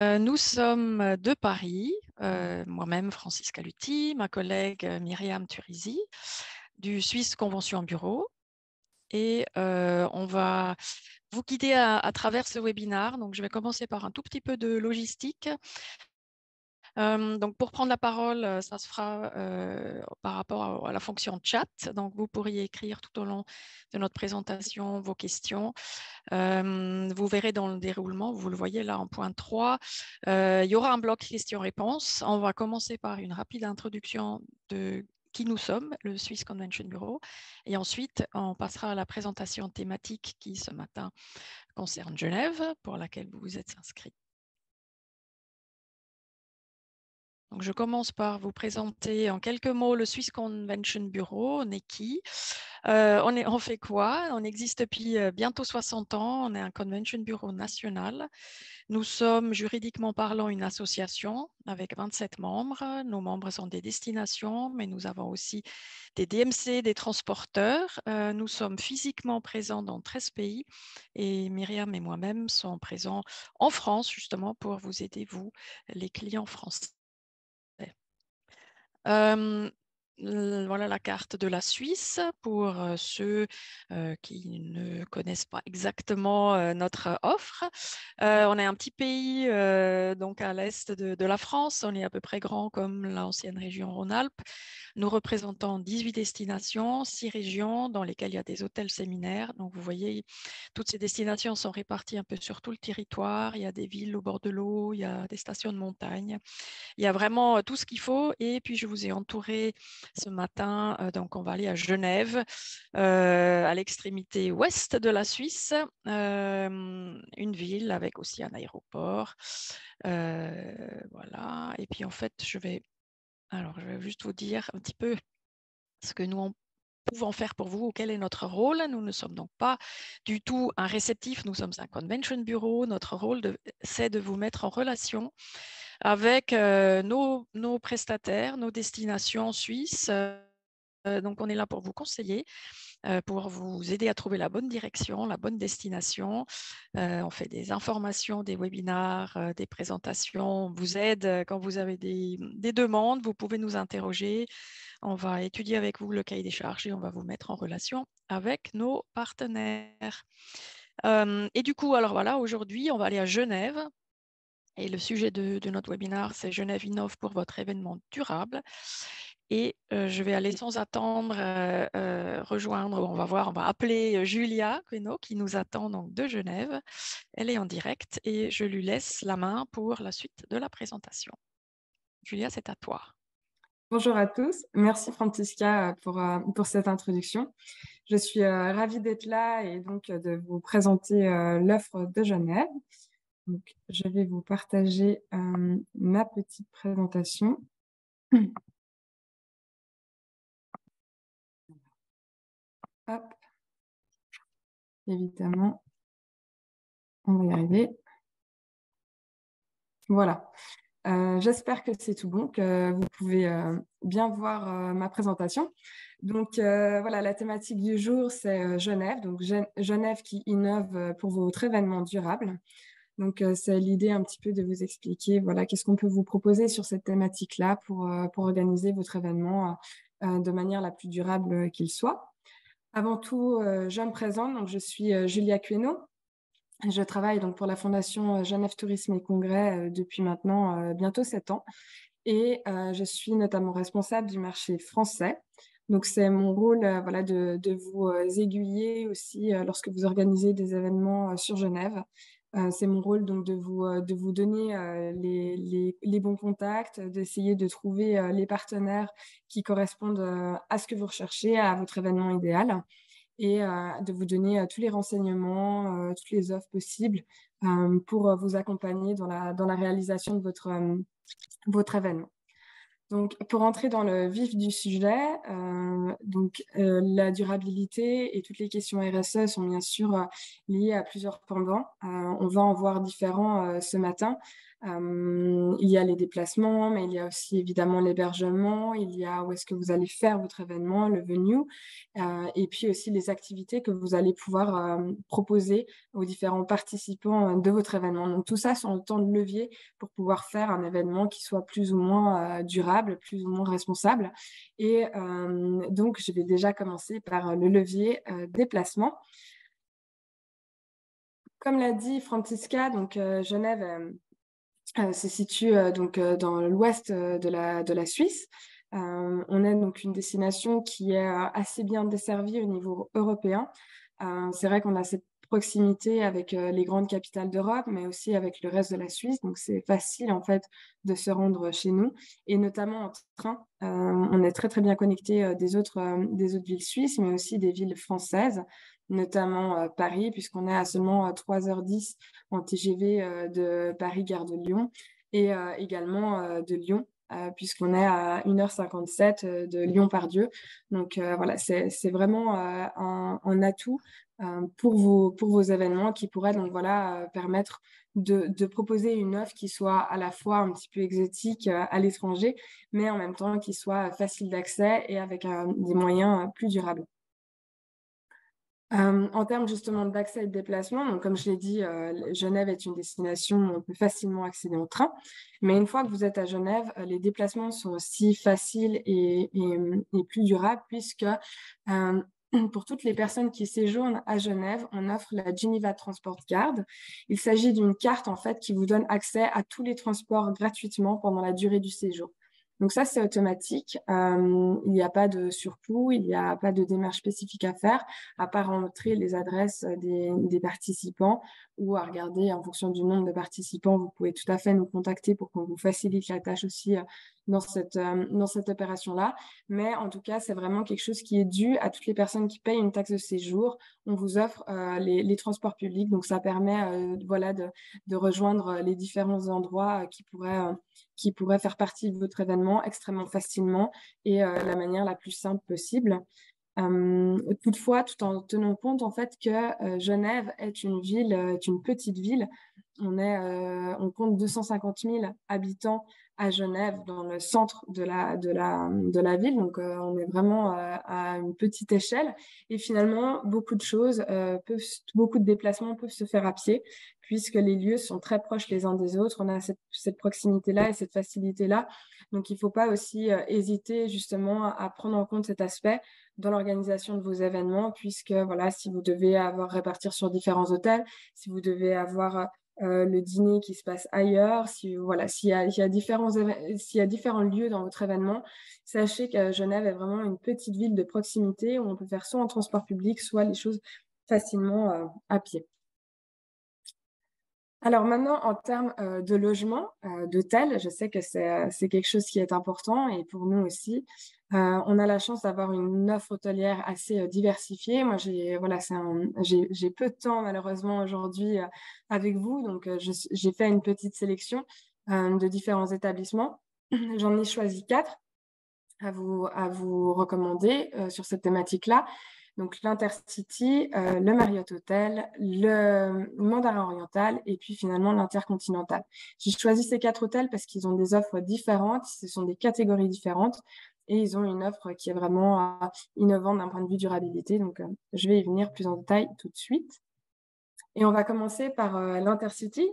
Nous sommes de Paris, moi-même Francisca Luthi, ma collègue Myriam Turizi du Swiss Convention Bureau. Et on va vous guider à travers ce webinaire. Donc, je vais commencer par un tout petit peu de logistique. Donc, pour prendre la parole, ça se fera par rapport à la fonction chat. Donc, vous pourriez écrire tout au long de notre présentation vos questions. Vous verrez dans le déroulement, vous le voyez là en point 3, il y aura un bloc questions-réponses. On va commencer par une rapide introduction de qui nous sommes, le Swiss Convention Bureau. Et ensuite, on passera à la présentation thématique qui, ce matin, concerne Genève, pour laquelle vous vous êtes inscrit. Donc, je commence par vous présenter en quelques mots le Swiss Convention Bureau. On est qui? On fait quoi? On existe depuis bientôt 60 ans. On est un Convention Bureau national. Nous sommes juridiquement parlant une association avec 27 membres. Nos membres sont des destinations, mais nous avons aussi des DMC, des transporteurs. Nous sommes physiquement présents dans 13 pays et Myriam et moi-même sommes présents en France justement pour vous aider, vous, les clients français. Voilà la carte de la Suisse pour ceux qui ne connaissent pas exactement notre offre. On est un petit pays donc à l'est de la France. On est à peu près grand comme l'ancienne région Rhône-Alpes. Nous représentons 18 destinations, 6 régions dans lesquelles il y a des hôtels séminaires. Donc vous voyez, toutes ces destinations sont réparties un peu sur tout le territoire. Il y a des villes au bord de l'eau, il y a des stations de montagne. Il y a vraiment tout ce qu'il faut. Et puis, je vous ai entouré ce matin. Donc, on va aller à Genève, à l'extrémité ouest de la Suisse, une ville avec aussi un aéroport. Voilà. Et puis, en fait, je vais juste vous dire un petit peu ce que nous pouvons faire pour vous, quel est notre rôle. Nous ne sommes donc pas du tout un réceptif, nous sommes un convention bureau. Notre rôle, c'est de vous mettre en relation avec nos prestataires, nos destinations suisses. Donc, on est là pour vous conseiller, pour vous aider à trouver la bonne direction, la bonne destination. On fait des informations, des webinaires, des présentations. On vous aide quand vous avez des demandes. Vous pouvez nous interroger. On va étudier avec vous le cahier des charges et on va vous mettre en relation avec nos partenaires. Et du coup, alors voilà, aujourd'hui, on va aller à Genève. Et le sujet de notre webinaire, c'est Genève Innove pour votre événement durable. Et je vais aller sans attendre rejoindre, on va appeler Julia Queno qui nous attend donc de Genève. Elle est en direct et je lui laisse la main pour la suite de la présentation. Julia, c'est à toi. Bonjour à tous. Merci Francisca pour cette introduction. Je suis ravie d'être là et donc de vous présenter l'offre de Genève. Donc, je vais vous partager ma petite présentation. Hop, évidemment, on va y arriver. Voilà. J'espère que c'est tout bon, que vous pouvez bien voir ma présentation. Donc, voilà, la thématique du jour, c'est Genève. Donc, Genève qui innove pour votre événement durable. Donc, c'est l'idée un petit peu de vous expliquer, voilà, qu'est-ce qu'on peut vous proposer sur cette thématique-là pour organiser votre événement de manière la plus durable qu'il soit. Avant tout, je me présente. Donc, je suis Julia Queno. Je travaille donc pour la Fondation Genève Tourisme et Congrès depuis maintenant bientôt 7 ans. Et je suis notamment responsable du marché français. Donc, c'est mon rôle voilà, de vous aiguiller aussi lorsque vous organisez des événements sur Genève. C'est mon rôle donc de vous donner les bons contacts, d'essayer de trouver les partenaires qui correspondent à ce que vous recherchez, à votre événement idéal, et de vous donner tous les renseignements, toutes les offres possibles pour vous accompagner dans la réalisation de votre événement. Donc, pour entrer dans le vif du sujet, la durabilité et toutes les questions RSE sont bien sûr liées à plusieurs pendants. On va en voir différents ce matin. Il y a les déplacements, mais il y a aussi évidemment l'hébergement, il y a où est-ce que vous allez faire votre événement, le venue, et puis aussi les activités que vous allez pouvoir proposer aux différents participants de votre événement. Donc tout ça sont autant de leviers pour pouvoir faire un événement qui soit plus ou moins durable, plus ou moins responsable. Et donc je vais déjà commencer par le levier déplacement. Comme l'a dit Francisca, donc Genève se situe dans l'ouest de la Suisse. On est donc une destination qui est assez bien desservie au niveau européen. C'est vrai qu'on a cette proximité avec les grandes capitales d'Europe, mais aussi avec le reste de la Suisse. Donc, c'est facile, en fait, de se rendre chez nous, et notamment en train. On est très, très bien connecté des autres villes suisses, mais aussi des villes françaises, notamment Paris, puisqu'on est à seulement 3h10 en TGV de Paris, gare de Lyon, et également de Lyon, puisqu'on est à 1h57 de Lyon-Part-Dieu. Donc voilà, c'est vraiment un atout pour vos événements, qui pourrait donc voilà permettre de proposer une offre qui soit à la fois un petit peu exotique à l'étranger, mais en même temps qui soit facile d'accès et avec des moyens plus durables. En termes justement d'accès et de déplacement, donc comme je l'ai dit, Genève est une destination où on peut facilement accéder en train. Mais une fois que vous êtes à Genève, les déplacements sont aussi faciles et plus durables, puisque pour toutes les personnes qui séjournent à Genève, on offre la Geneva Transport Card. Il s'agit d'une carte en fait qui vous donne accès à tous les transports gratuitement pendant la durée du séjour. Donc ça, c'est automatique. Il n'y a pas de surcoût, il n'y a pas de démarche spécifique à faire, à part entrer les adresses des participants, ou à regarder en fonction du nombre de participants. Vous pouvez tout à fait nous contacter pour qu'on vous facilite la tâche aussi dans cette opération-là. Mais en tout cas, c'est vraiment quelque chose qui est dû à toutes les personnes qui payent une taxe de séjour. On vous offre les transports publics, donc ça permet voilà, de rejoindre les différents endroits qui pourraient faire partie de votre événement extrêmement facilement et la manière la plus simple possible. Toutefois, tout en tenant compte en fait que Genève est une petite ville. On compte 250 000 habitants à Genève, dans le centre de la ville. Donc, on est vraiment à une petite échelle. Et finalement, beaucoup de déplacements peuvent se faire à pied, puisque les lieux sont très proches les uns des autres. On a cette proximité-là et cette facilité-là. Donc, il ne faut pas aussi hésiter justement à prendre en compte cet aspect dans l'organisation de vos événements, puisque voilà, si vous devez répartir sur différents hôtels, si vous devez avoir le dîner qui se passe ailleurs, s'il y a différents lieux dans votre événement, sachez que Genève est vraiment une petite ville de proximité où on peut faire soit en transport public, soit les choses facilement à pied. Alors maintenant, en termes de logement, d'hôtel, je sais que c'est quelque chose qui est important, et pour nous aussi. On a la chance d'avoir une offre hôtelière assez diversifiée. Moi, j'ai peu de temps malheureusement aujourd'hui avec vous, donc j'ai fait une petite sélection de différents établissements. J'en ai choisi 4 à vous recommander sur cette thématique-là. Donc l'Intercity, le Marriott Hotel, le Mandarin Oriental et puis finalement l'Intercontinental. J'ai choisi ces 4 hôtels parce qu'ils ont des offres différentes, ce sont des catégories différentes, et ils ont une offre qui est vraiment innovante d'un point de vue durabilité. Donc je vais y venir plus en détail tout de suite. Et on va commencer par l'Intercity.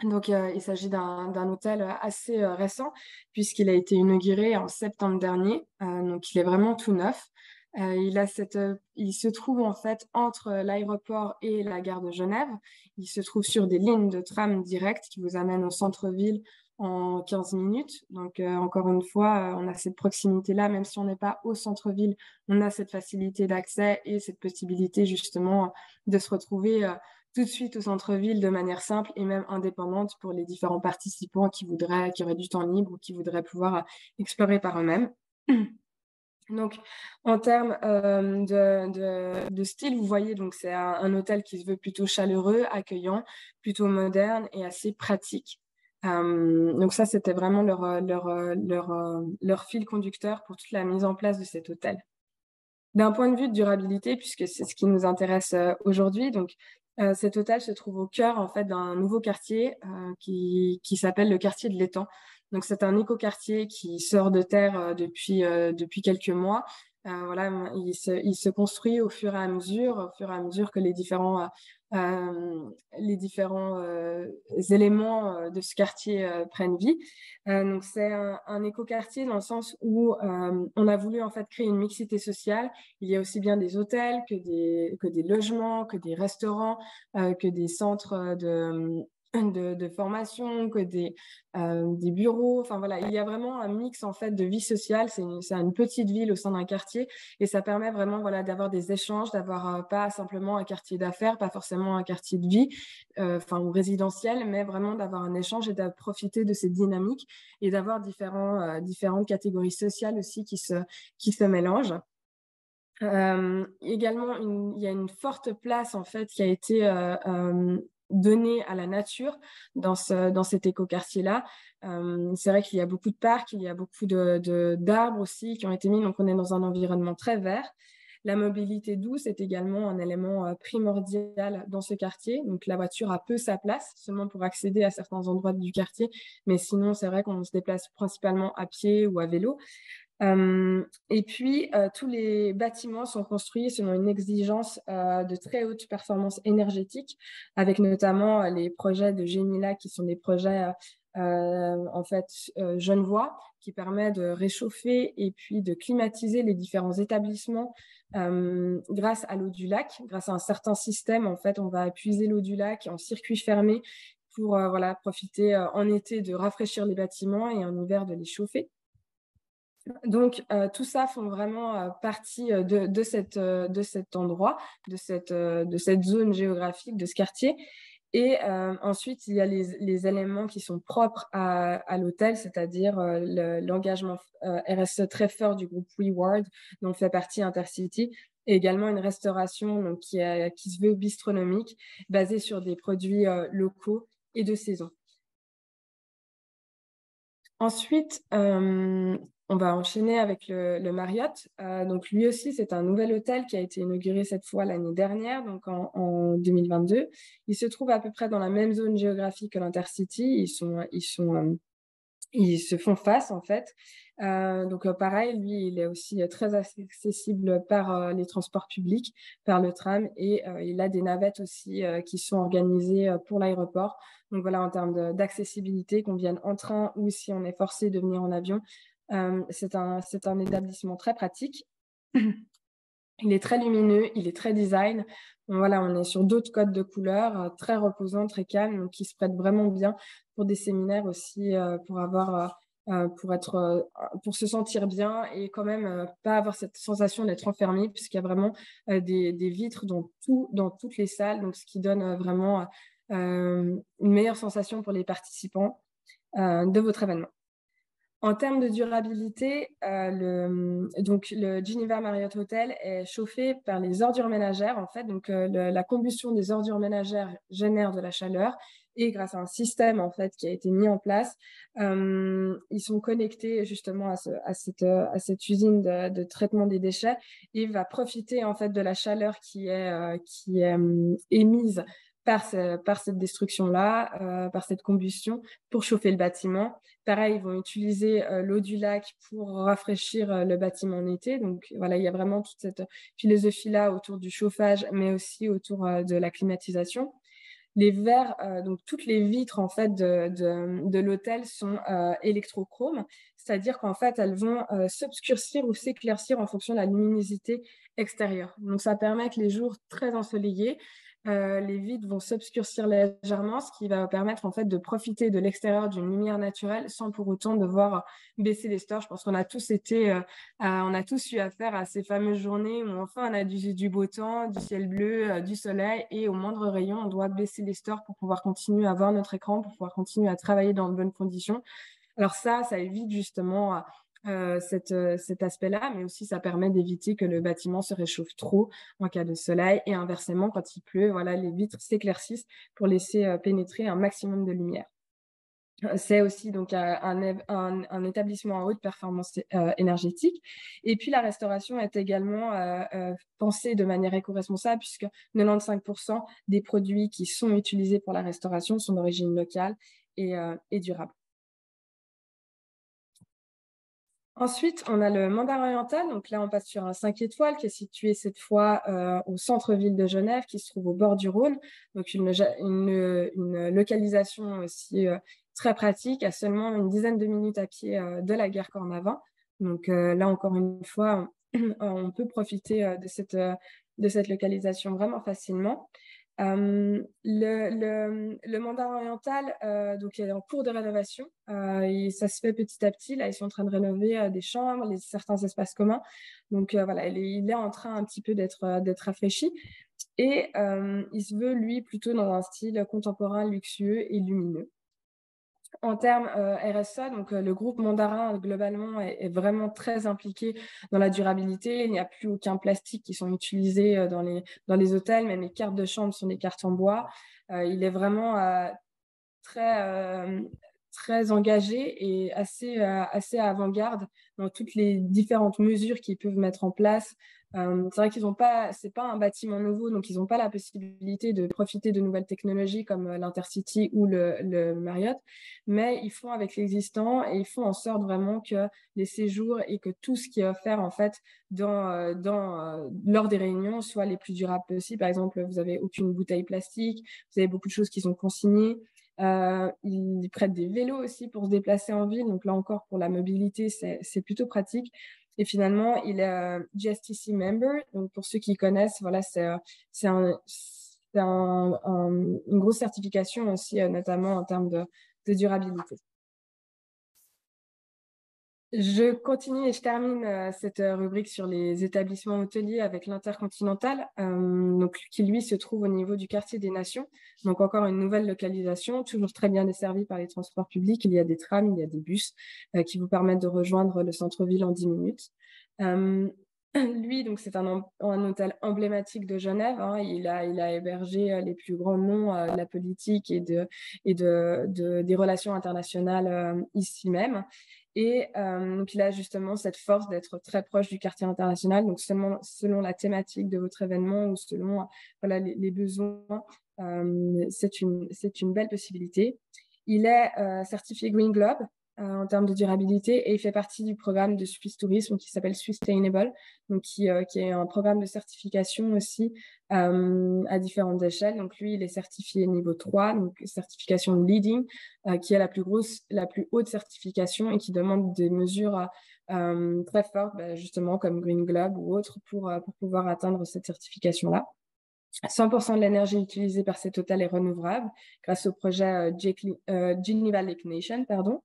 Donc, il s'agit d'un hôtel assez récent, puisqu'il a été inauguré en septembre dernier. Donc, il est vraiment tout neuf. Il se trouve en fait entre l'aéroport et la gare de Genève. Il se trouve sur des lignes de tram directes qui vous amènent au centre-ville en 15 minutes. Donc, encore une fois, on a cette proximité-là, même si on n'est pas au centre-ville, on a cette facilité d'accès et cette possibilité justement de se retrouver tout de suite au centre-ville de manière simple et même indépendante pour les différents participants qui auraient du temps libre ou qui voudraient pouvoir explorer par eux-mêmes. Donc, en termes de style, vous voyez, donc c'est un hôtel qui se veut plutôt chaleureux, accueillant, plutôt moderne et assez pratique. Donc ça, c'était vraiment leur fil conducteur pour toute la mise en place de cet hôtel. D'un point de vue de durabilité, puisque c'est ce qui nous intéresse aujourd'hui, donc Cet hôtel se trouve au cœur, en fait, d'un nouveau quartier, qui s'appelle le quartier de l'Étang. Donc c'est un écoquartier qui sort de terre, depuis quelques mois. Voilà, il se construit au fur et à mesure que les différents, éléments, de ce quartier, prennent vie. Donc c'est un écoquartier dans le sens où, on a voulu, en fait, créer une mixité sociale. Il y a aussi bien des hôtels que des logements, que des restaurants, que des centres de formation, que des bureaux. Enfin voilà, il y a vraiment un mix en fait de vie sociale. C'est une petite ville au sein d'un quartier et ça permet vraiment voilà d'avoir des échanges, d'avoir pas simplement un quartier d'affaires, pas forcément un quartier de vie, enfin ou résidentiel, mais vraiment d'avoir un échange et de profiter de cette dynamique et d'avoir différentes catégories sociales aussi qui se mélangent. Également, il y a une forte place en fait qui a été donnée à la nature dans cet écoquartier-là. C'est vrai qu'il y a beaucoup de parcs, il y a beaucoup d'arbres aussi qui ont été mis, donc on est dans un environnement très vert. La mobilité douce est également un élément primordial dans ce quartier. Donc la voiture a peu sa place, seulement pour accéder à certains endroits du quartier, mais sinon c'est vrai qu'on se déplace principalement à pied ou à vélo. Et puis, tous les bâtiments sont construits selon une exigence de très haute performance énergétique, avec notamment les projets de Génila, qui sont des projets en fait genevois, qui permettent de réchauffer et puis de climatiser les différents établissements grâce à l'eau du lac. Grâce à un certain système, en fait, on va puiser l'eau du lac en circuit fermé pour voilà, profiter en été de rafraîchir les bâtiments et en hiver de les chauffer. Donc, tout ça font vraiment partie de cet endroit, de cette zone géographique, de ce quartier. Et ensuite, il y a les éléments qui sont propres à l'hôtel, c'est-à-dire l'engagement RSE très fort du groupe WeWard, dont fait partie Intercity, et également une restauration donc, qui se veut bistronomique, basée sur des produits locaux et de saison. Ensuite, on va enchaîner avec le Marriott. Donc lui aussi, c'est un nouvel hôtel qui a été inauguré cette fois l'année dernière, donc en 2022. Il se trouve à peu près dans la même zone géographique que l'Intercity. Ils se font face en fait. Donc pareil, lui, il est aussi très accessible par les transports publics, par le tram et il a des navettes aussi qui sont organisées pour l'aéroport. Donc voilà, en termes d'accessibilité, qu'on vienne en train ou si on est forcé de venir en avion, c'est un établissement très pratique. Il est très lumineux, il est très design. Donc voilà, on est sur d'autres codes de couleurs, très reposants, très calmes, donc qui se prêtent vraiment bien pour des séminaires aussi, pour se sentir bien et quand même pas avoir cette sensation d'être enfermé, puisqu'il y a vraiment des vitres dans toutes les salles, donc ce qui donne vraiment une meilleure sensation pour les participants de votre événement. En termes de durabilité, donc le Geneva Marriott Hotel est chauffé par les ordures ménagères, en fait. Donc, la combustion des ordures ménagères génère de la chaleur et grâce à un système, en fait, qui a été mis en place, ils sont connectés justement à cette usine de traitement des déchets et va profiter, en fait, de la chaleur qui est émise par cette destruction-là, par cette combustion pour chauffer le bâtiment. Pareil, ils vont utiliser l'eau du lac pour rafraîchir le bâtiment en été. Donc voilà, il y a vraiment toute cette philosophie-là autour du chauffage, mais aussi autour de la climatisation. Les verres, donc toutes les vitres en fait de l'hôtel sont électrochromes, c'est-à-dire qu'en fait elles vont s'obscurcir ou s'éclaircir en fonction de la luminosité extérieure. Donc ça permet que les jours très ensoleillés, les vitres vont s'obscurcir légèrement, ce qui va permettre en fait de profiter de l'extérieur d'une lumière naturelle sans pour autant devoir baisser les stores. Je pense qu'on a tous on a tous eu affaire à ces fameuses journées où enfin on a du beau temps, du ciel bleu, du soleil et au moindre rayon, on doit baisser les stores pour pouvoir continuer à voir notre écran, pour pouvoir continuer à travailler dans de bonnes conditions. Alors ça évite justement cet aspect-là, mais aussi ça permet d'éviter que le bâtiment se réchauffe trop en cas de soleil et inversement, quand il pleut, voilà, les vitres s'éclaircissent pour laisser pénétrer un maximum de lumière. C'est aussi donc un établissement à haute performance énergétique. Et puis la restauration est également pensée de manière éco-responsable puisque 95% des produits qui sont utilisés pour la restauration sont d'origine locale et durable. Ensuite, on a le Mandarin oriental. Donc là, on passe sur un 5 étoiles qui est situé cette fois au centre-ville de Genève, qui se trouve au bord du Rhône. Donc une localisation aussi très pratique, à seulement une dizaine de minutes à pied de la gare Cornavin. Donc là, encore une fois, on peut profiter de cette localisation vraiment facilement. Le mandarin oriental, donc il est en cours de rénovation et ça se fait petit à petit. Là, ils sont en train de rénover des chambres, certains espaces communs. Donc voilà, il est en train un petit peu d'être rafraîchi et il se veut, lui, plutôt dans un style contemporain, luxueux et lumineux. En termes RSA, donc le groupe Mandarin globalement est vraiment très impliqué dans la durabilité. Il n'y a plus aucun plastique qui sont utilisés dans les hôtels. Même les cartes de chambre sont des cartes en bois. Il est vraiment très très engagé et assez avant-garde dans toutes les différentes mesures qu'ils peuvent mettre en place. C'est vrai qu'ils ont pas, c'est pas un bâtiment nouveau, donc ils n'ont pas la possibilité de profiter de nouvelles technologies comme l'Intercity ou le Marriott, mais ils font avec l'existant et ils font en sorte vraiment que les séjours et que tout ce qui est offert en fait lors des réunions soit les plus durables possibles. Par exemple, vous avez aucune bouteille plastique, vous avez beaucoup de choses qui sont consignées. Ils prêtent des vélos aussi pour se déplacer en ville. Donc là encore, pour la mobilité, c'est plutôt pratique. Et finalement, il est GSTC member. Donc pour ceux qui connaissent, voilà, c'est une grosse certification aussi, notamment en termes de durabilité. Je continue et je termine cette rubrique sur les établissements hôteliers avec l'Intercontinental, donc qui lui se trouve au niveau du quartier des Nations. Donc encore une nouvelle localisation, toujours très bien desservie par les transports publics. Il y a des trams, il y a des bus qui vous permettent de rejoindre le centre-ville en 10 minutes. Lui, donc c'est un hôtel emblématique de Genève. Hein. Il a hébergé les plus grands noms de la politique des relations internationales ici même. Et donc, il a justement cette force d'être très proche du quartier international. Donc, seulement selon la thématique de votre événement ou selon voilà, les besoins, c'est une belle possibilité. Il est certifié Green Globe en termes de durabilité et il fait partie du programme de Swiss Tourisme qui s'appelle Sustainable, donc qui est un programme de certification aussi à différentes échelles. Donc lui, il est certifié niveau 3, donc certification leading, qui est la plus haute certification et qui demande des mesures très fortes, justement comme Green Globe ou autres, pour pouvoir atteindre cette certification-là. 100% de l'énergie utilisée par cet hôtel est renouvelable grâce au projet Geneva Lake Nation, pardon.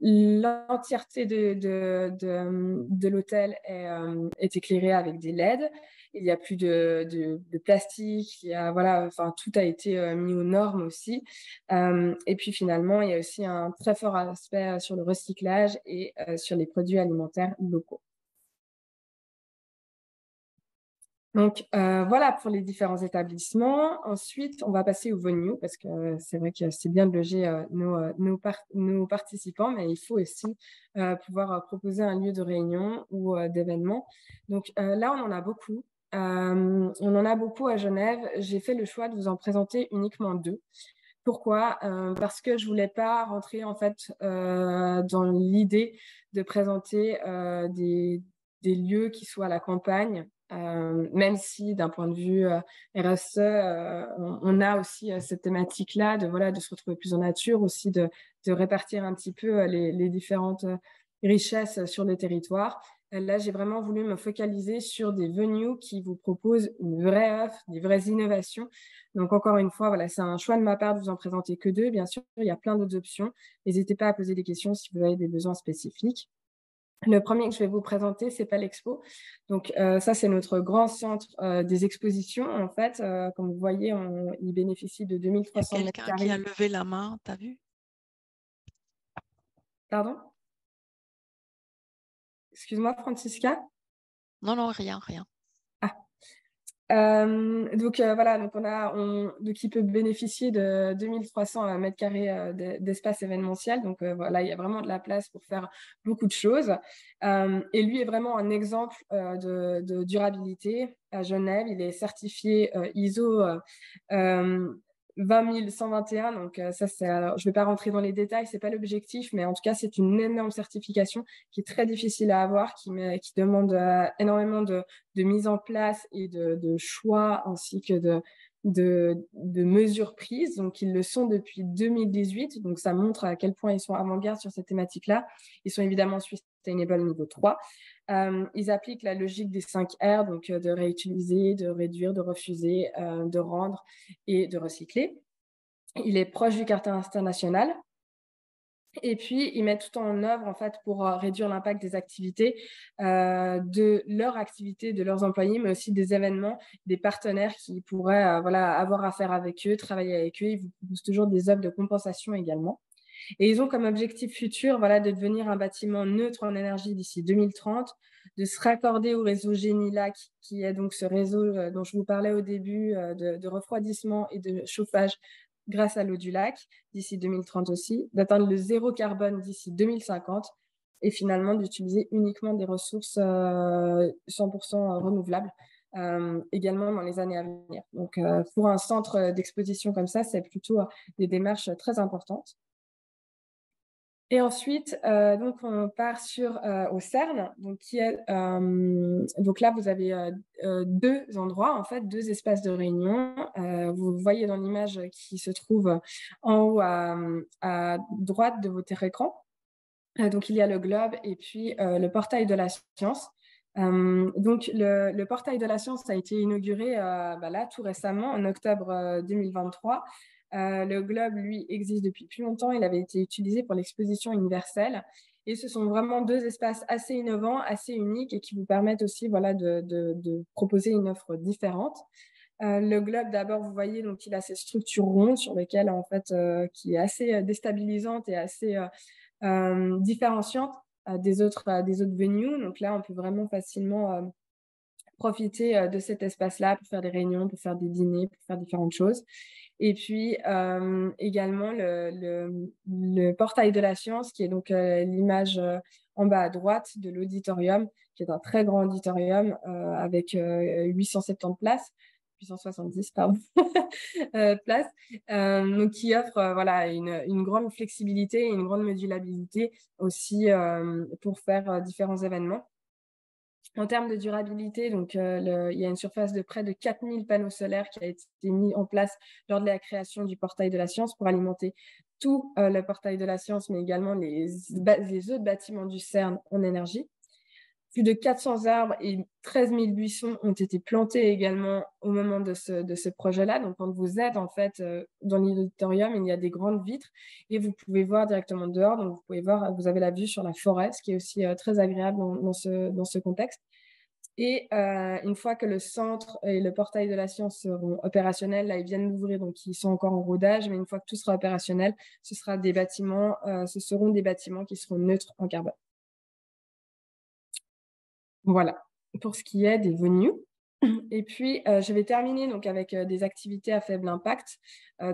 L'entièreté de l'hôtel est éclairée avec des LED. Il n'y a plus de plastique. Voilà, enfin, tout a été mis aux normes aussi. Et puis finalement, il y a aussi un très fort aspect sur le recyclage et sur les produits alimentaires locaux. Donc voilà pour les différents établissements. Ensuite, on va passer au venue parce que c'est vrai que c'est bien de loger nos participants, mais il faut aussi pouvoir proposer un lieu de réunion ou d'événement. Donc là, on en a beaucoup. On en a beaucoup à Genève. J'ai fait le choix de vous en présenter uniquement 2. Pourquoi parce que je voulais pas rentrer en fait dans l'idée de présenter des lieux qui soient à la campagne, même si d'un point de vue RSE, on a aussi cette thématique-là de se retrouver plus en nature, aussi de répartir un petit peu les différentes richesses sur le territoire. Là, j'ai vraiment voulu me focaliser sur des venues qui vous proposent une vraie offre, des vraies innovations. Donc, encore une fois, voilà, c'est un choix de ma part de vous en présenter que 2. Bien sûr, il y a plein d'autres options. N'hésitez pas à poser des questions si vous avez des besoins spécifiques. Le premier que je vais vous présenter, c'est Palexpo. Donc, ça, c'est notre grand centre des expositions. En fait, comme vous voyez, il bénéficie de 2300 mètres Quelqu'un qui carrés. a levé la main, t'as vu? Pardon? Excuse-moi, Francisca? Non, non, rien, rien. Ah. Voilà, donc il peut bénéficier de 2300 mètres carrés d'espace événementiel. Donc voilà, il y a vraiment de la place pour faire beaucoup de choses. Et lui est vraiment un exemple de durabilité à Genève. Il est certifié ISO 20121. Donc ça, alors, je ne vais pas rentrer dans les détails, c'est pas l'objectif, mais en tout cas, c'est une énorme certification qui est très difficile à avoir, qui demande énormément de mise en place et de choix ainsi que de mesures prises. Donc, ils le sont depuis 2018. Donc, ça montre à quel point ils sont avant-garde sur cette thématique-là. Ils sont évidemment Sustainable niveau 3. Ils appliquent la logique des 5 R, donc de réutiliser, de réduire, de refuser, de rendre et de recycler. Il est proche du caractère international. Et puis, ils mettent tout en œuvre en fait pour réduire l'impact des activités, de leur activité, de leurs employés, mais aussi des événements, des partenaires qui pourraient avoir affaire avec eux, travailler avec eux. Ils vous proposent toujours des œuvres de compensation également. Et ils ont comme objectif futur de devenir un bâtiment neutre en énergie d'ici 2030, de se raccorder au réseau Génilac, qui est donc ce réseau dont je vous parlais au début, de refroidissement et de chauffage grâce à l'eau du lac d'ici 2030 aussi, d'atteindre le zéro carbone d'ici 2050 et finalement d'utiliser uniquement des ressources 100% renouvelables également dans les années à venir. Donc pour un centre d'exposition comme ça, c'est plutôt des démarches très importantes. Et ensuite, donc on part au CERN, donc donc là vous avez 2 endroits en fait, 2 espaces de réunion. Vous voyez dans l'image qui se trouve en haut à droite de votre écran. Donc il y a le globe et puis le portail de la science. Donc le portail de la science a été inauguré là tout récemment en octobre 2023. Le globe, lui, existe depuis plus longtemps. Il avait été utilisé pour l'exposition universelle. Et ce sont vraiment 2 espaces assez innovants, assez uniques et qui vous permettent aussi de proposer une offre différente. Le globe, d'abord, vous voyez, donc il a ces structures rondes sur lesquelles, en fait, qui est assez déstabilisante et assez différenciante des autres venues. Donc là, on peut vraiment facilement profiter de cet espace-là pour faire des réunions, pour faire des dîners, pour faire différentes choses. Et puis également le portail de la science, qui est donc l'image en bas à droite de l'auditorium, qui est un très grand auditorium avec 870 places. 870, pardon, places, donc qui offre une grande flexibilité et une grande modulabilité aussi pour faire différents événements. En termes de durabilité, donc, il y a une surface de près de 4000 panneaux solaires qui a été mis en place lors de la création du portail de la science pour alimenter tout le portail de la science, mais également les autres bâtiments du CERN en énergie. Plus de 400 arbres et 13 000 buissons ont été plantés également au moment de ce projet-là. Donc, quand vous êtes en fait dans l'auditorium, il y a des grandes vitres et vous pouvez voir directement dehors. Donc, vous avez la vue sur la forêt, ce qui est aussi très agréable dans ce contexte. Et une fois que le centre et le portail de la science seront opérationnels, là, ils viennent d'ouvrir, donc ils sont encore en rodage, mais une fois que tout sera opérationnel, ce seront des bâtiments qui seront neutres en carbone. Voilà, pour ce qui est des venues. Et puis, je vais terminer donc avec des activités à faible impact.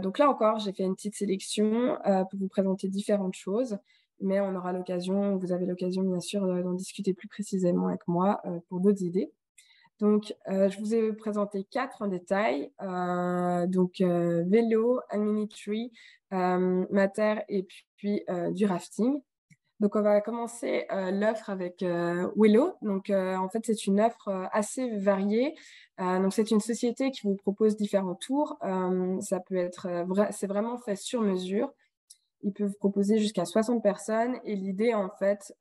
Donc là encore, j'ai fait une petite sélection pour vous présenter différentes choses, mais vous avez l'occasion bien sûr d'en discuter plus précisément avec moi pour d'autres idées. Donc, je vous ai présenté 4 en détail. Vélo, un mini tree, Mater et puis du rafting. Donc, on va commencer l'offre avec Willow. Donc, en fait, c'est une offre assez variée. Donc, c'est une société qui vous propose différents tours. Ça peut être c'est vraiment fait sur mesure. Ils peuvent proposer jusqu'à 60 personnes. Et l'idée, en fait,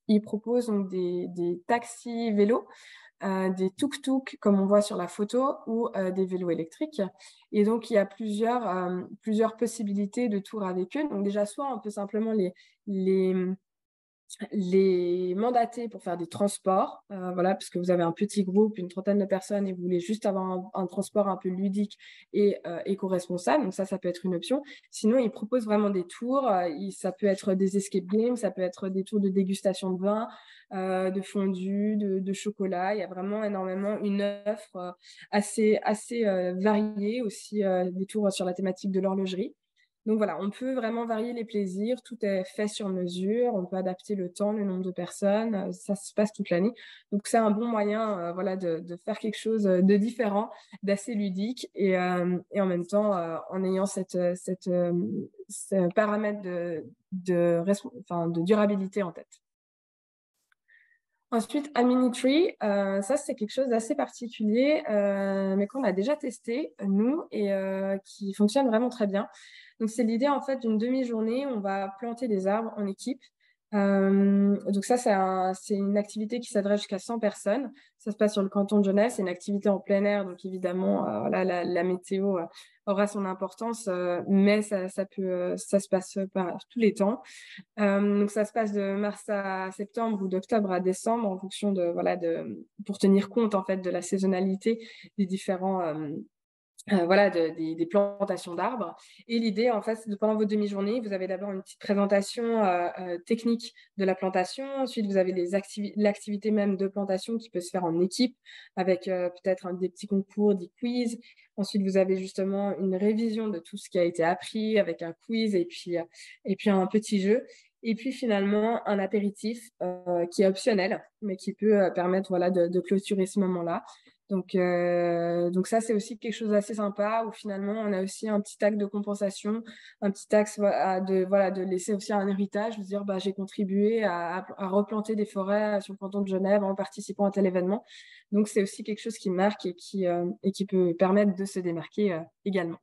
ils proposent donc des taxis vélos, des tuk-tuk, comme on voit sur la photo, ou des vélos électriques. Et donc, il y a plusieurs possibilités de tours avec eux. Donc, déjà, soit on peut simplement les les mandater pour faire des transports, voilà, parce que vous avez un petit groupe, une trentaine de personnes et vous voulez juste avoir un transport un peu ludique et éco-responsable. Donc ça peut être une option. Sinon, ils proposent vraiment des tours. Ça peut être des escape games, ça peut être des tours de dégustation de vin, de fondue, de chocolat. Il y a vraiment énormément une offre assez variée, aussi des tours sur la thématique de l'horlogerie. Donc voilà, on peut vraiment varier les plaisirs, tout est fait sur mesure, on peut adapter le temps, le nombre de personnes, ça se passe toute l'année. Donc c'est un bon moyen voilà, de faire quelque chose de différent, d'assez ludique et en même temps en ayant ce paramètre de durabilité en tête. Ensuite, Aminitry, ça c'est quelque chose d'assez particulier, mais qu'on a déjà testé, nous, et qui fonctionne vraiment très bien. Donc, c'est l'idée en fait d'une demi-journée, on va planter des arbres en équipe. Donc ça, c'est une activité qui s'adresse jusqu'à 100 personnes. Ça se passe sur le canton de Genève. C'est une activité en plein air, donc évidemment, voilà, la météo aura son importance, mais ça se passe par tous les temps. Donc ça se passe de mars à septembre ou d'octobre à décembre en fonction pour tenir compte en fait de la saisonnalité des différents voilà, des plantations d'arbres. Et l'idée, en fait, c'est de pendant vos demi-journées, vous avez d'abord une petite présentation technique de la plantation. Ensuite, vous avez l'activité même de plantation qui peut se faire en équipe avec peut-être des petits concours, des quiz. Ensuite, vous avez justement une révision de tout ce qui a été appris avec un quiz et puis un petit jeu. Et puis finalement, un apéritif qui est optionnel, mais qui peut permettre voilà, de clôturer ce moment-là. Donc ça, c'est aussi quelque chose d'assez sympa où finalement, on a aussi un petit acte de compensation, un petit acte de laisser aussi un héritage, de dire bah, j'ai contribué à replanter des forêts sur le canton de Genève en participant à tel événement. Donc c'est aussi quelque chose qui marque et qui peut permettre de se démarquer également.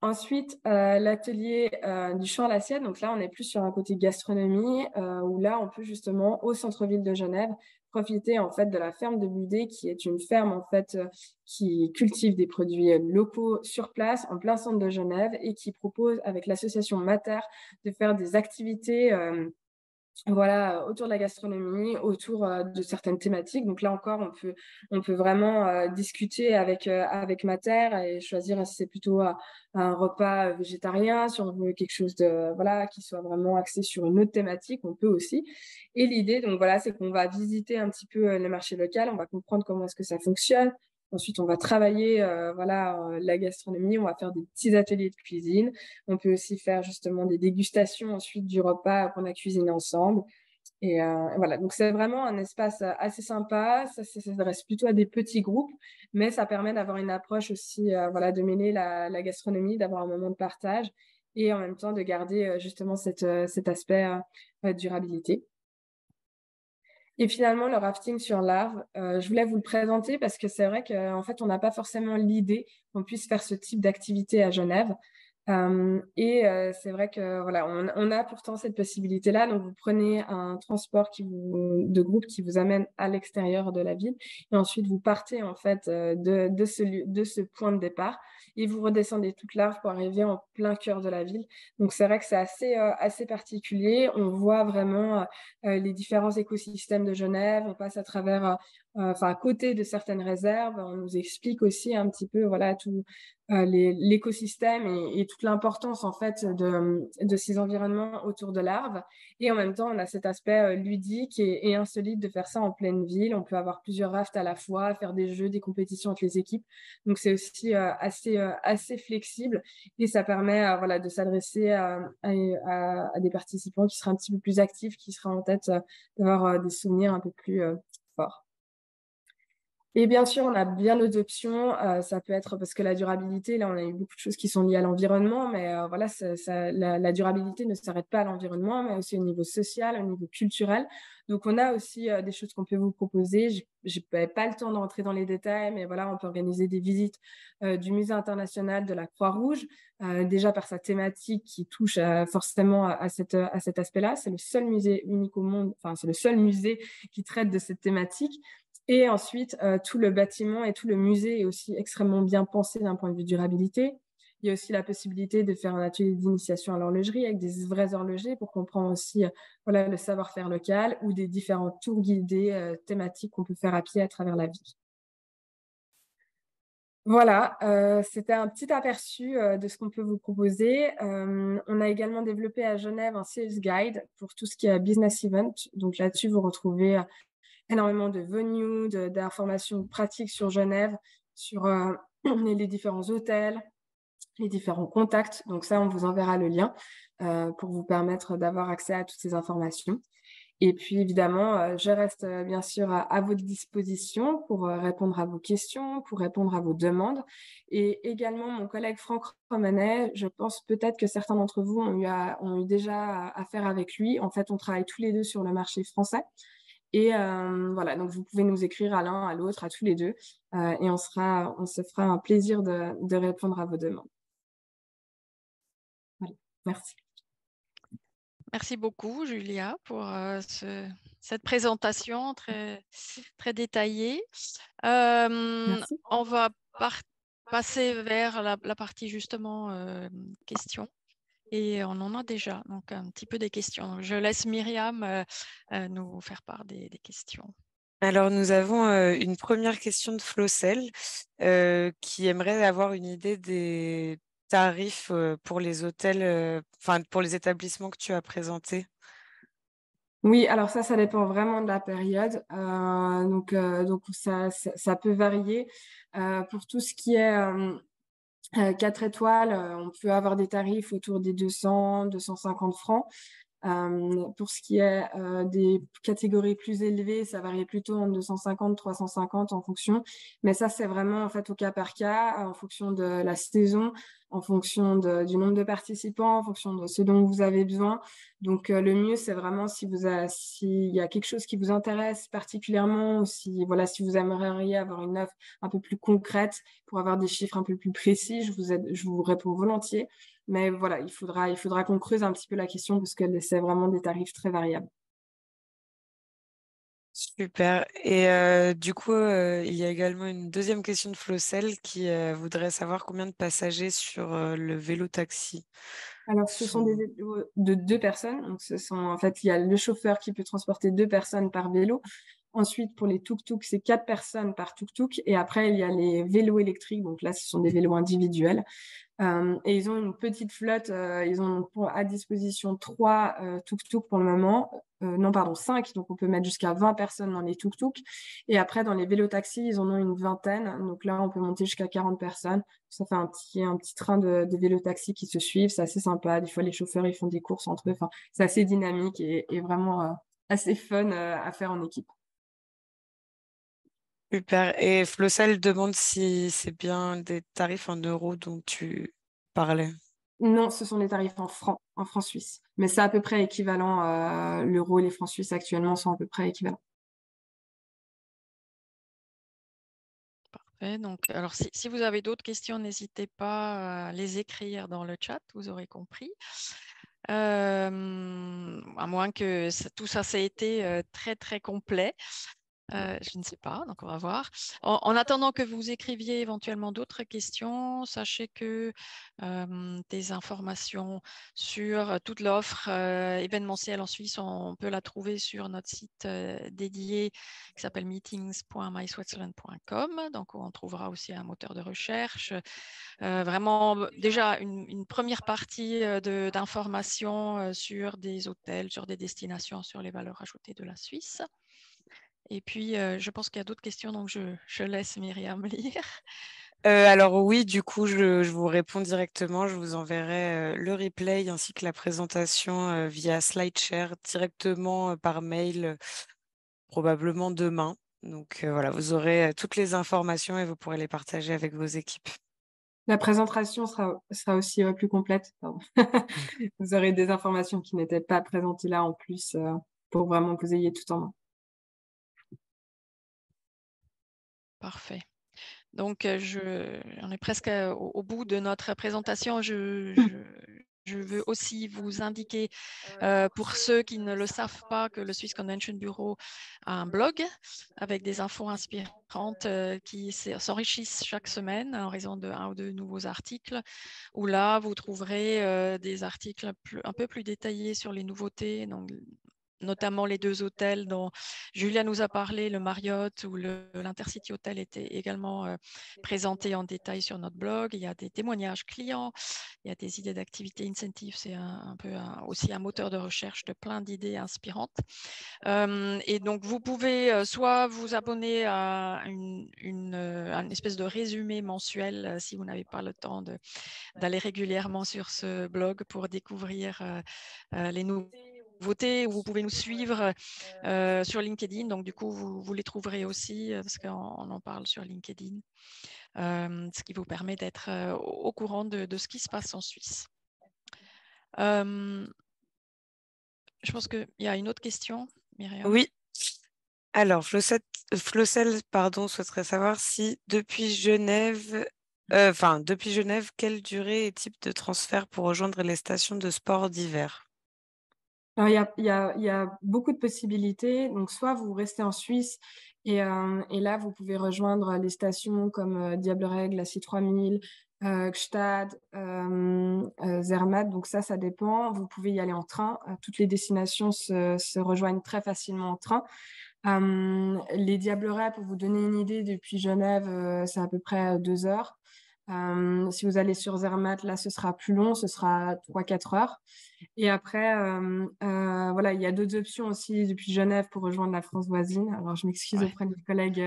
Ensuite, l'atelier du champ à l'assiette. Donc là, on est plus sur un côté gastronomie, où là, on peut justement, au centre-ville de Genève, profiter en fait de la ferme de Budé, qui est une ferme en fait qui cultive des produits locaux sur place, en plein centre de Genève, et qui propose avec l'association Mater de faire des activités voilà, autour de la gastronomie, autour de certaines thématiques. Donc là encore, on peut vraiment discuter avec Mater et choisir si c'est plutôt un repas végétarien, si on veut quelque chose de voilà qui soit vraiment axé sur une autre thématique, on peut aussi. Et l'idée, donc voilà, c'est qu'on va visiter un petit peu le marché local, on va comprendre comment est-ce que ça fonctionne. Ensuite, on va travailler la gastronomie, on va faire des petits ateliers de cuisine. On peut aussi faire justement des dégustations ensuite du repas qu'on a cuisiné ensemble. Et voilà, donc c'est vraiment un espace assez sympa. Ça s'adresse plutôt à des petits groupes, mais ça permet d'avoir une approche aussi, voilà, de mêler la gastronomie, d'avoir un moment de partage et en même temps de garder justement cet aspect durabilité. Et finalement, le rafting sur l'Arve, je voulais vous le présenter parce que c'est vrai qu'en fait, on n'a pas forcément l'idée qu'on puisse faire ce type d'activité à Genève. C'est vrai que voilà, on a pourtant cette possibilité-là. Donc, vous prenez un transport de groupe qui vous amène à l'extérieur de la ville et ensuite vous partez en fait de ce point de départ et vous redescendez toute l'Arve pour arriver en plein cœur de la ville. Donc, c'est vrai que c'est assez particulier. On voit vraiment les différents écosystèmes de Genève. On passe à travers, à côté de certaines réserves. On nous explique aussi un petit peu, voilà, tout l'écosystème et toute l'importance en fait de ces environnements autour de l'Arve. Et en même temps, on a cet aspect ludique et insolite de faire ça en pleine ville. On peut avoir plusieurs rafts à la fois, faire des jeux, des compétitions entre les équipes. Donc c'est aussi assez flexible et ça permet voilà, de s'adresser à des participants qui seraient un petit peu plus actifs, qui seraient en tête d'avoir des souvenirs un peu plus forts. Et bien sûr, on a bien d'autres options. Ça peut être parce que la durabilité, là, on a eu beaucoup de choses qui sont liées à l'environnement, mais voilà, la durabilité ne s'arrête pas à l'environnement, mais aussi au niveau social, au niveau culturel. Donc, on a aussi des choses qu'on peut vous proposer. Je n'ai pas le temps d'entrer dans les détails, mais voilà, on peut organiser des visites du Musée international de la Croix-Rouge, déjà par sa thématique qui touche forcément à cet aspect-là. C'est le seul musée unique au monde, enfin, c'est le seul musée qui traite de cette thématique. Et ensuite, tout le bâtiment et tout le musée est aussi extrêmement bien pensé d'un point de vue durabilité. Il y a aussi la possibilité de faire un atelier d'initiation à l'horlogerie avec des vrais horlogers pour comprendre aussi, voilà, le savoir-faire local ou des différents tours guidés, thématiques qu'on peut faire à pied à travers la ville. Voilà, c'était un petit aperçu, de ce qu'on peut vous proposer. On a également développé à Genève un sales guide pour tout ce qui est business event. Donc là-dessus, vous retrouvez, énormément de venues, d'informations pratiques sur Genève, sur, les différents hôtels, les différents contacts. Donc ça, on vous enverra le lien, pour vous permettre d'avoir accès à toutes ces informations. Et puis évidemment, je reste, bien sûr à votre disposition pour, répondre à vos questions, pour répondre à vos demandes et également mon collègue Franck Romanet, je pense peut-être que certains d'entre vous ont eu déjà affaire avec lui. En fait, on travaille tous les 2 sur le marché français et voilà, donc vous pouvez nous écrire à l'un, à l'autre, à tous les 2, et on se fera un plaisir de répondre à vos demandes. Voilà, merci. Merci beaucoup, Julia, pour cette présentation très détaillée. Merci. On va passer vers la partie justement questions. Et on en a déjà, donc un petit peu des questions. Je laisse Myriam nous faire part des questions. Alors, nous avons une première question de Flocel qui aimerait avoir une idée des tarifs pour les hôtels, enfin pour les établissements que tu as présentés. Oui, alors ça dépend vraiment de la période, donc ça peut varier. Pour tout ce qui est, 4 étoiles, on peut avoir des tarifs autour des 200-250 francs. Pour ce qui est, des catégories plus élevées, ça varie plutôt entre 250-350 en fonction. Mais ça, c'est vraiment en fait au cas par cas, en fonction de la saison, en fonction du nombre de participants, en fonction de ce dont vous avez besoin. Donc, le mieux, c'est vraiment s'il y a quelque chose qui vous intéresse particulièrement ou si, voilà, si vous aimeriez avoir une offre un peu plus concrète pour avoir des chiffres un peu plus précis, je vous réponds volontiers. Mais voilà, il faudra qu'on creuse un petit peu la question parce que c'est vraiment des tarifs très variables. Super. Et du coup, il y a également une deuxième question de Flocel qui voudrait savoir combien de passagers sur le vélo-taxi Alors, ce sont des sont. vélos de 2 personnes. Donc, en fait, il y a le chauffeur qui peut transporter 2 personnes par vélo. Ensuite, pour les tuk-tuk, c'est 4 personnes par tuk-tuk. Et après, il y a les vélos électriques. Donc là, ce sont des vélos individuels. Et ils ont une petite flotte. Ils ont à disposition 3 tuk-tuk pour le moment. Non, pardon, 5. Donc, on peut mettre jusqu'à 20 personnes dans les tuk-tuk. Et après, dans les vélos-taxis, ils en ont une vingtaine. Donc là, on peut monter jusqu'à 40 personnes. Ça fait un petit train de vélos-taxis qui se suivent. C'est assez sympa. Des fois, les chauffeurs, ils font des courses entre eux. Enfin, c'est assez dynamique et vraiment assez fun à faire en équipe. Super. Et Flocel demande si c'est bien des tarifs en euros dont tu parlais. Non, ce sont des tarifs en francs suisses. Mais c'est à peu près équivalent. L'euro et les francs suisses actuellement sont à peu près équivalents. Parfait. Donc, alors, si vous avez d'autres questions, n'hésitez pas à les écrire dans le chat, vous aurez compris. À moins que tout ça, ça ait été très, très complet. Je ne sais pas, donc on va voir. En attendant que vous écriviez éventuellement d'autres questions, sachez que des informations sur toute l'offre événementielle en Suisse, on peut la trouver sur notre site dédié qui s'appelle meetings.myswitzerland.com. Donc on trouvera aussi un moteur de recherche. Vraiment, déjà une première partie d'informations sur des hôtels, sur des destinations, sur les valeurs ajoutées de la Suisse. Et puis, je pense qu'il y a d'autres questions, donc je laisse Myriam lire. Alors oui, du coup, je vous réponds directement. Je vous enverrai le replay ainsi que la présentation via SlideShare directement par mail, probablement demain. Donc voilà, vous aurez toutes les informations et vous pourrez les partager avec vos équipes. La présentation sera aussi, plus complète, pardon. Vous aurez des informations qui n'étaient pas présentées là en plus, pour vraiment que vous ayez tout en main. Parfait. Donc, on est presque au bout de notre présentation. je veux aussi vous indiquer, pour ceux qui ne le savent pas, que le Swiss Convention Bureau a un blog avec des infos inspirantes qui s'enrichissent chaque semaine en raison de 1 ou 2 nouveaux articles, où là, vous trouverez des articles un peu plus détaillés sur les nouveautés, donc notamment les 2 hôtels dont Julia nous a parlé, le Marriott ou l'Intercity Hotel étaient également présentés en détail sur notre blog. Il y a des témoignages clients, il y a des idées d'activités incentives, c'est un peu aussi un moteur de recherche de plein d'idées inspirantes. Et donc, vous pouvez soit vous abonner à une espèce de résumé mensuel si vous n'avez pas le temps d'aller régulièrement sur ce blog pour découvrir les nouveautés, ou vous pouvez nous suivre sur LinkedIn. Donc, du coup, vous les trouverez aussi parce qu'on en parle sur LinkedIn, ce qui vous permet d'être au courant de ce qui se passe en Suisse. Je pense qu'il y a une autre question, Myriam. Oui. Alors, Flossel, souhaiterait savoir si depuis Genève, quelle durée et type de transfert pour rejoindre les stations de sport d'hiver? Alors, il y a beaucoup de possibilités. Donc, soit vous restez en Suisse et là, vous pouvez rejoindre les stations comme Diable-Règle, la C3000, Gstaad, Zermatt. Donc ça dépend. Vous pouvez y aller en train. Toutes les destinations se rejoignent très facilement en train. Les Diable-Règles, pour vous donner une idée, depuis Genève, c'est à peu près 2 heures. Si vous allez sur Zermatt, là, ce sera plus long, ce sera 3-4 heures. Et après, voilà, il y a d'autres options aussi depuis Genève pour rejoindre la France voisine. Alors, je m'excuse auprès de mes collègues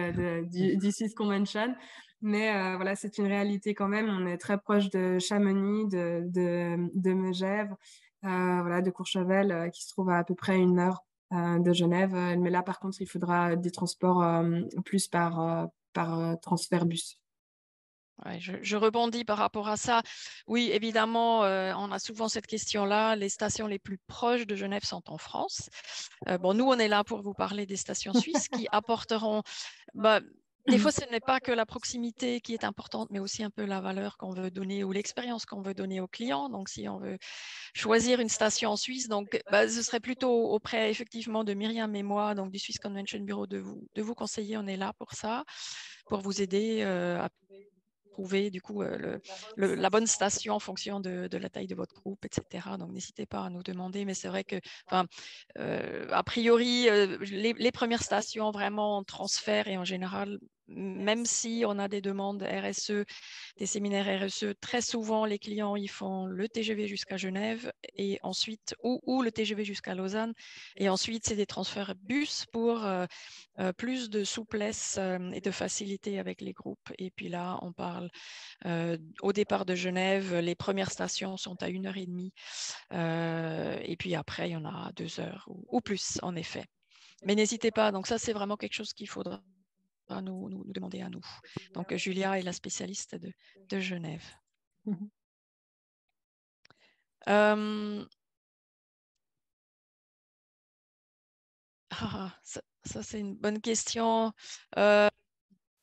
du Swiss Convention, mais voilà, c'est une réalité quand même. On est très proche de Chamonix, de Megève, voilà, de Courchevel, qui se trouve à peu près 1 heure de Genève. Mais là, par contre, il faudra des transports plus par transfert bus. Ouais, je rebondis par rapport à ça. Oui, évidemment, on a souvent cette question-là. Les stations les plus proches de Genève sont en France. Bon, nous, on est là pour vous parler des stations suisses qui apporteront... des fois, ce n'est pas que la proximité qui est importante, mais aussi un peu la valeur qu'on veut donner ou l'expérience qu'on veut donner aux clients. Donc, si on veut choisir une station en Suisse, donc, ce serait plutôt auprès, effectivement, de Myriam et moi, donc du Swiss Convention Bureau, de vous conseiller. On est là pour ça, pour vous aider à trouver du coup la bonne station en fonction de la taille de votre groupe, etc. Donc, n'hésitez pas à nous demander. Mais c'est vrai que, a priori, les premières stations vraiment en transfert et en général, même si on a des demandes RSE, des séminaires RSE, très souvent, les clients, ils font le TGV jusqu'à Genève et ensuite, ou le TGV jusqu'à Lausanne. Et ensuite, c'est des transferts bus pour plus de souplesse et de facilité avec les groupes. Et puis là, on parle au départ de Genève, les premières stations sont à 1h30. Et puis après, il y en a 2 heures ou plus, en effet. Mais n'hésitez pas. Donc ça, c'est vraiment quelque chose qu'il faudra nous demander à nous. Donc Julia est la spécialiste de Genève. Ça c'est une bonne question.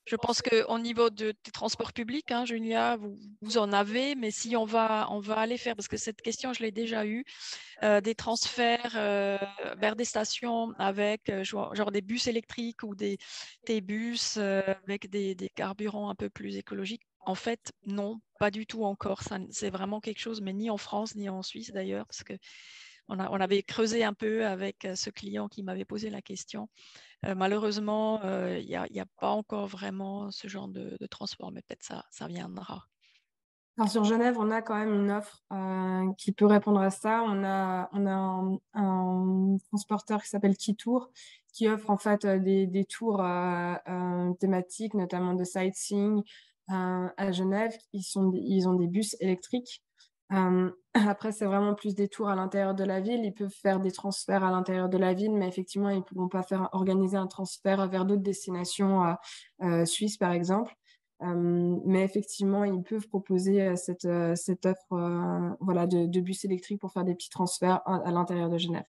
Je pense qu'au niveau des transports publics, hein, Julia, vous en avez, mais si on va aller faire, parce que cette question, je l'ai déjà eue, des transferts vers des stations avec genre des bus électriques ou des bus avec des carburants un peu plus écologiques. En fait, non, pas du tout encore. C'est vraiment quelque chose, mais ni en France, ni en Suisse d'ailleurs, parce que on avait creusé un peu avec ce client qui m'avait posé la question. Malheureusement, il n'y a pas encore vraiment ce genre de transport, mais peut-être ça viendra. Alors sur Genève, on a quand même une offre qui peut répondre à ça. On a un transporteur qui s'appelle Keytour, qui offre en fait des tours thématiques, notamment de sightseeing à Genève. Ils ont des bus électriques. Après, c'est vraiment plus des tours à l'intérieur de la ville. Ils peuvent faire des transferts à l'intérieur de la ville, mais effectivement, ils ne pourront pas organiser un transfert vers d'autres destinations suisses, par exemple. Mais effectivement, ils peuvent proposer cette offre voilà, de bus électriques pour faire des petits transferts à l'intérieur de Genève.